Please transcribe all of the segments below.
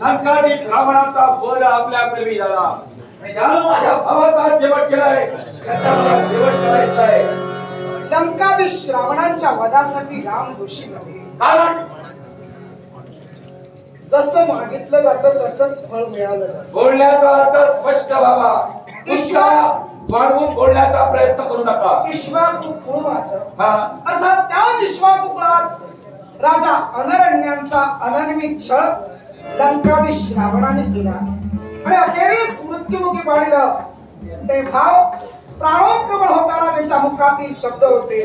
लंकादी श्रावणाचा बळ आपल्या कर्मी झाला आणि ज्यानं माझ्या भावाचा शेवट केलाय त्याचा मला शेवट करायचा आहे. लंकादी श्रावणाच्या वधासाठी राम दोषी नव्हे. कारण जसं मागितलं जातं तसं फळ मिळालं जातं. बोलण्याचा अर्थ स्पष्ट व्हावा. ईश्वा वाढवून बोलण्याचा प्रयत्न करू नका. ईश्वाकू कुळाचं हा अर्थात त्याच ईश्वाकू कुळात राजा अनरण्यांचा अनन्वित छळ लंकादी श्रावणाने केला आणि अखेरीस मृत्युमुखी पाडलं. ते भाव प्राणोत्क्रमण होताना त्यांच्या मुखातील शब्द होते,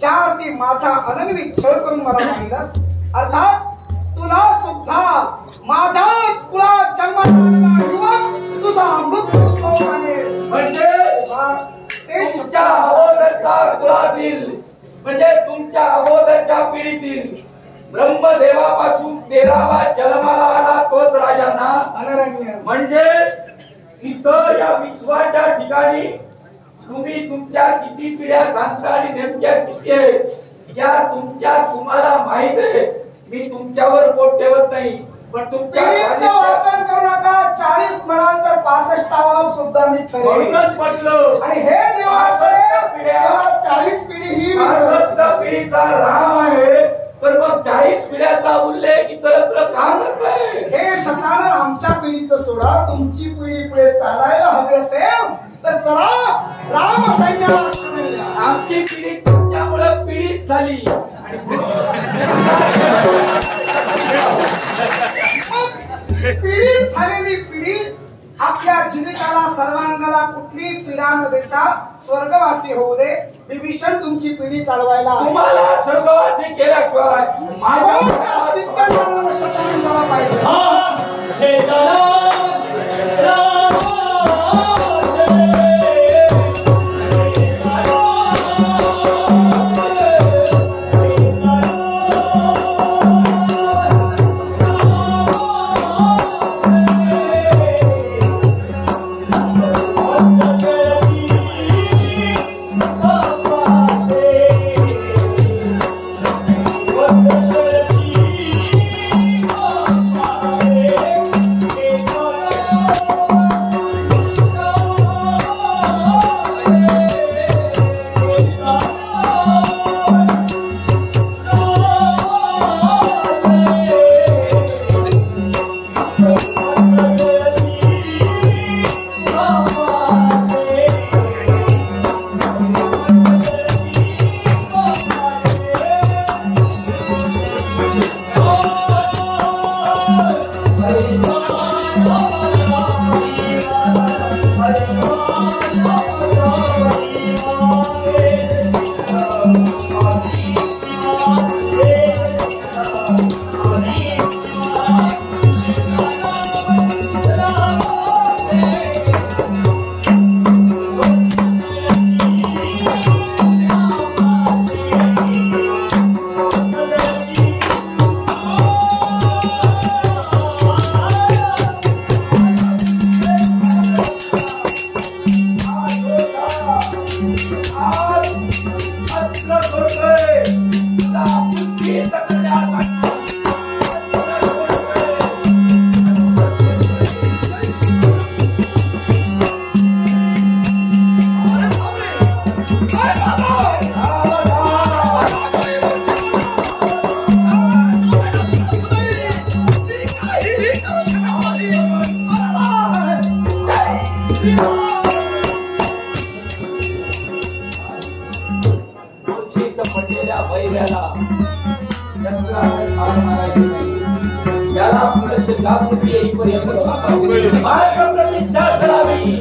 चार ती माझा अनन्वित छळ करून मला मारलंस, अर्थात तुला सुद्धा माझ्याच कुळात जन्माला युवक तुझा मृत्यू आणेल. म्हणजे तुमच्या अगोदरच्या कुळातील म्हणजे तुमच्या अगोदरच्या पिढीतील ब्रह्मदेवापासून 13वा जन्माला आला तोच राजा ना अनरण्य. म्हणजे इथं या विश्वाच्या ठिकाणी तुम्ही तुमच्या किती पिढ्या सांगता आणि नेमक्या किती आहेत या तुम्हाला माहित आहे. मी तुमच्यावर बोट ठेवत नाही पण तुमच्या वाचन करू नका. 40 म्हणाल तर 65 सुद्धा मी ठरेल म्हणूनच म्हटलं. आणि हे जेव्हा 40 पिढी ही पिढीचा राम आहे तर मग 40 पिढ्याचा उल्लेख इतरत्र का करताय? हे शतानं आमच्या पिढीचं सोडा, तुमची पिढी पुढे चालायला हवी असेल तर चला राम सैन्याला. आमची पिढी तुमच्यामुळे पीडित झाली पीडित झालेली पिढी आपल्या जीविकाला सर्वांगाला कुठली पीडा न देता स्वर्गवासी होऊ दे. विभीषण तुमची पिढी चालवायला तुम्हाला स्वर्गवासी केल्याशिवाय माझ्या मला पाहिजे. प्रतीक्षा करावी.